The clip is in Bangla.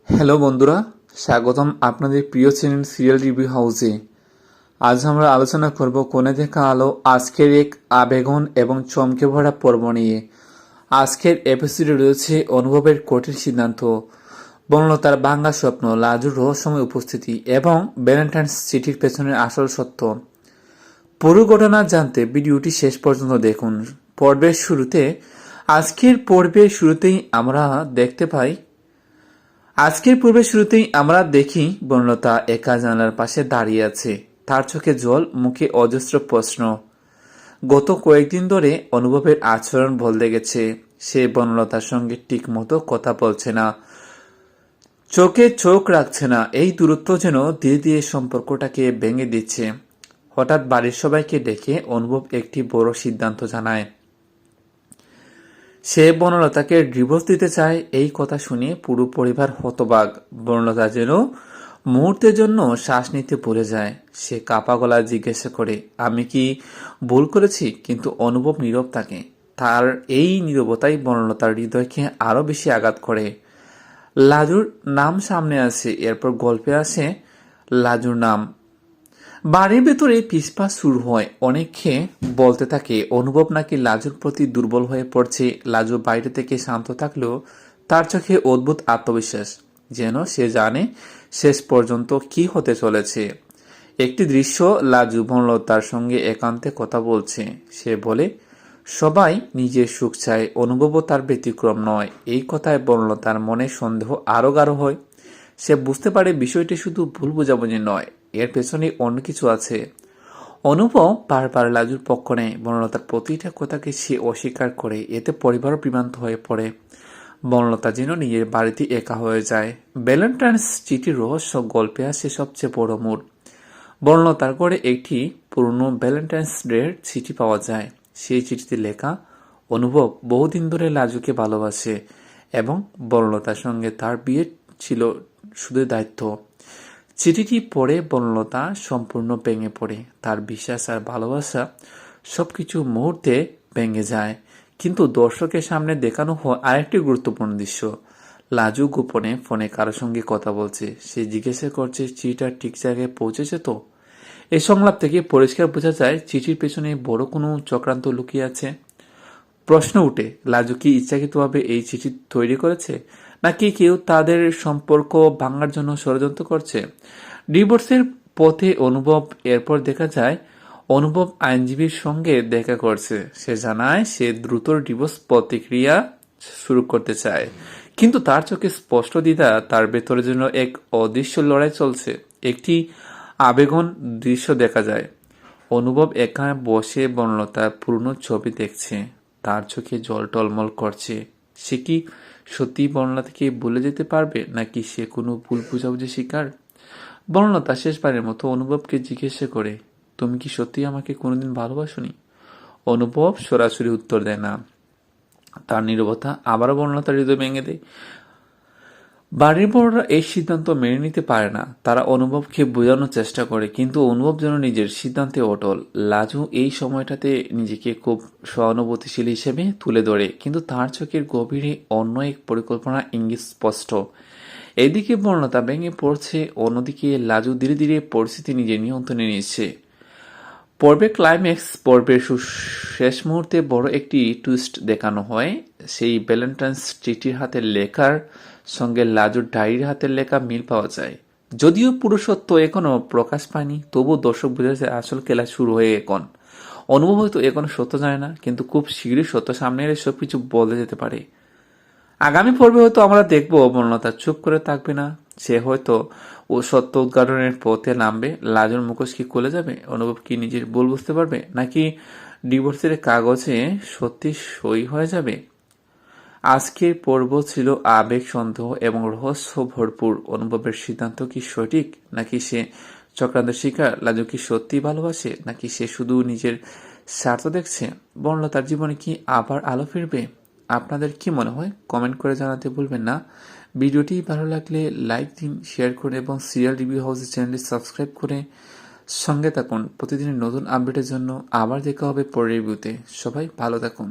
হ্যালো বন্ধুরা, স্বাগতম আপনাদের প্রিয় চ্যানেল সিরিয়াল রিভিউ হাউসে। আজ আমরা আলোচনা করব কোণে দেখা আলো আজকের এক আবেগন এবং চমকে ভরা পর্ব নিয়ে। আজকের এপিসোডে রয়েছে অনুভবের কঠিন সিদ্ধান্ত, বনলতার ভাঙ্গা স্বপ্ন, লাজুর রহস্যময় উপস্থিতি এবং ভ্যালেন্টাইন্স চিঠির পেছনের আসল সত্য। পুরো ঘটনা জানতে ভিডিওটি শেষ পর্যন্ত দেখুন। আজকের পর্বের শুরুতেই আমরা দেখি বনলতা একা জানালার পাশে দাঁড়িয়ে আছে। তার চোখে জল, মুখে অজস্র প্রশ্ন। গত কয়েকদিন ধরে অনুভবের আচরণ বদলে গেছে। সে বনলতার সঙ্গে ঠিক মতো কথা বলছে না, চোখে চোখ রাখছে না। এই দূরত্ব যেন ধীরে ধীরে সম্পর্কটাকে ভেঙে দিচ্ছে। হঠাৎ বাড়ির সবাইকে ডেকে অনুভব একটি বড় সিদ্ধান্ত জানায়। সে বনলতাকে ডিভোর্স দিতে চায়। এই কথা শুনে পুরো পরিবার হতবাক। বনলতা যেন মুহূর্তের জন্য শ্বাস নিতে ভুলে যায়। সে কাপা গলায় জিজ্ঞাসা করে, আমি কি ভুল করেছি? কিন্তু অনুভব নীরব থাকে। তার এই নীরবতাই বনলতার হৃদয়কে আরো বেশি আঘাত করে। লাজুর নাম সামনে আসে, এরপর গল্পে আসে লাজুর নাম। বাড়ির ভেতরে পিসপাস শুরু হয়। অনেকে বলতে থাকে অনুভব নাকি লাজুর প্রতি দুর্বল হয়ে পড়ছে। লাজু বাইরে থেকে শান্ত থাকলেও তার চোখে অদ্ভুত আত্মবিশ্বাস, যেন সে জানে শেষ পর্যন্ত কি হতে চলেছে। একটি দৃশ্য, লাজু বনলতার সঙ্গে একান্তে কথা বলছে। সে বলে, সবাই নিজের সুখ চায়, অনুভবও তার ব্যতিক্রম নয়। এই কথায় বনলতার মনে সন্দেহ আরো গাঢ় হয়। সে বুঝতে পারে বিষয়টি শুধু ভুল বোঝাবুঝি নয়, এর পেছনে অন্য কিছু আছে। অনুভব বারবার লাজুর পক্ষ নেয়। বনলতার প্রতিটা কথাকে সে অস্বীকার করে। এতে পরিবারও বিভ্রান্ত হয়ে পড়ে। বনলতা যেন নিজের বাড়িতে একা হয়ে যায়। ভ্যালেন্টাইন্স চিঠির রহস্য গল্পে আসে সবচেয়ে বড় মোড়। বনলতার ঘরে একটি পুরনো ভ্যালেন্টাইন্স ডের চিঠি পাওয়া যায়। সেই চিঠিতে লেখা, অনুভব বহুদিন ধরে লাজুকে ভালোবাসে এবং বনলতার সঙ্গে তার বিয়ে ছিল শুধু দায়িত্ব। চিঠিটি পড়ে বনলতা সম্পূর্ণ ভেঙে পড়ে। তার বিশ্বাস আর ভালোবাসা সবকিছু মুহূর্তে ভেঙে যায়। কিন্তু দর্শকের সামনে দেখানো হয় আরেকটি গুরুত্বপূর্ণ দৃশ্য। লাজু গোপনে ফোনে কারোর সঙ্গে কথা বলছে। সে জিজ্ঞাসা করছে চিঠিটা ঠিক জায়গায় পৌঁছেছে তো। এই সংলাপ থেকে পরিষ্কার বোঝা যায় চিঠির পেছনে বড় কোনো চক্রান্ত লুকিয়ে আছে। প্রশ্ন উঠে, লাজু কি ইচ্ছাকৃতভাবে এই চিঠি তৈরি করেছে, নাকি কেউ তাদের সম্পর্ক ভাঙার জন্য ষড়যন্ত্র করছে? ডিভোর্সের পথে অনুভব। এরপর দেখা যায় অনুভব আইনজীবীর সঙ্গে দেখা করছে। সে জানায় সে দ্রুত ডিভোর্স প্রতিক্রিয়া শুরু করতে চায়, কিন্তু তার চোখে স্পষ্ট দ্বিধা। তার ভেতরে যেন এক অদৃশ্য লড়াই চলছে। একটি আবেগন দৃশ্য দেখা যায়। অনুভব একা বসে বনলতার পুরনো ছবি দেখছে। তার চোখে জল টলমল করছে। সে কি সত্যি বনলতাকে ভুলে যেতে পারবে, নাকি সে কোনো ভুল বুঝাবুঝি শিকার? বনলতা শেষবারের মতো অনুভবকে জিজ্ঞাসা করে, তুমি কি সত্যি আমাকে কোনোদিন ভালোবাসোনি? অনুভব সরাসরি উত্তর দেয় না। তার নীরবতা আবারও বনলতার হৃদয় ভেঙে দেয়। বাড়ির বড়রা এই সিদ্ধান্ত মেনে নিতে পারে না। তারা অনুভবকে বোঝানোর চেষ্টা করে, কিন্তু অনুভব যেন নিজের সিদ্ধান্তে অটল। লাজু এই সময়টাতে নিজেকে খুব সহানুভূতিশীল হিসেবে তুলে ধরে, কিন্তু তার চোখের গভীরে অন্য এক পরিকল্পনা ইঙ্গিত স্পষ্ট। এদিকে বর্ণতা ভেঙে পড়ছে, অন্যদিকে লাজু ধীরে ধীরে পরিস্থিতি নিজের নিয়ন্ত্রণে নিচ্ছে। পর্বের শেষ মুহূর্তে বড় একটি টুইস্ট দেখানো হয়। সেই ভ্যালেন্টাইন্স চিঠির হাতের লেখার সঙ্গে লাজুর ডায়েরির হাতের লেখা মিল পাওয়া যায়। যদিও পুরো সত্য এখনো প্রকাশ পায়নি, তবু দর্শক বোঝা যায় আসল খেলা শুরু হয়ে এখন। অনুভব হয়তো এখনো সত্য জানে না, কিন্তু খুব শীঘ্রই সত্য সামনে এলে সবকিছু বদলে যেতে পারে। আগামী পর্বে হয়তো আমরা দেখবো বনলতা চুপ করে থাকবে না। সে হয়তো ও সত্য উদ্ঘাটনের পথে নামবে। লাজুর মুখোশ কি খুলে যাবে? অনুভব কি নিজের ভুল বুঝতে পারবে, নাকি ডিভোর্সের কাগজে সত্যি সই হয়ে যাবে? আজকের পর্ব ছিল আবেগ, সন্দেহ এবং রহস্য ভরপুর। অনুভবের সিদ্ধান্ত কি সঠিক, নাকি সে চক্রান্তের শিকার? লাজু কি সত্যি ভালোবাসে, নাকি সে শুধু নিজের স্বার্থ দেখছে? বনলতার জীবনে কি আবার আলো ফিরবে? আপনাদের কি মনে হয় কমেন্ট করে জানাতে ভুলবেন না। ভিডিওটি ভালো লাগলে লাইক দিন, শেয়ার করুন এবং সিরিয়াল রিভিউ হাউসের চ্যানেলটি সাবস্ক্রাইব করে সঙ্গে থাকুন প্রতিদিনের নতুন আপডেটের জন্য। আবার দেখা হবে পরের রিভিউতে। সবাই ভালো থাকুন।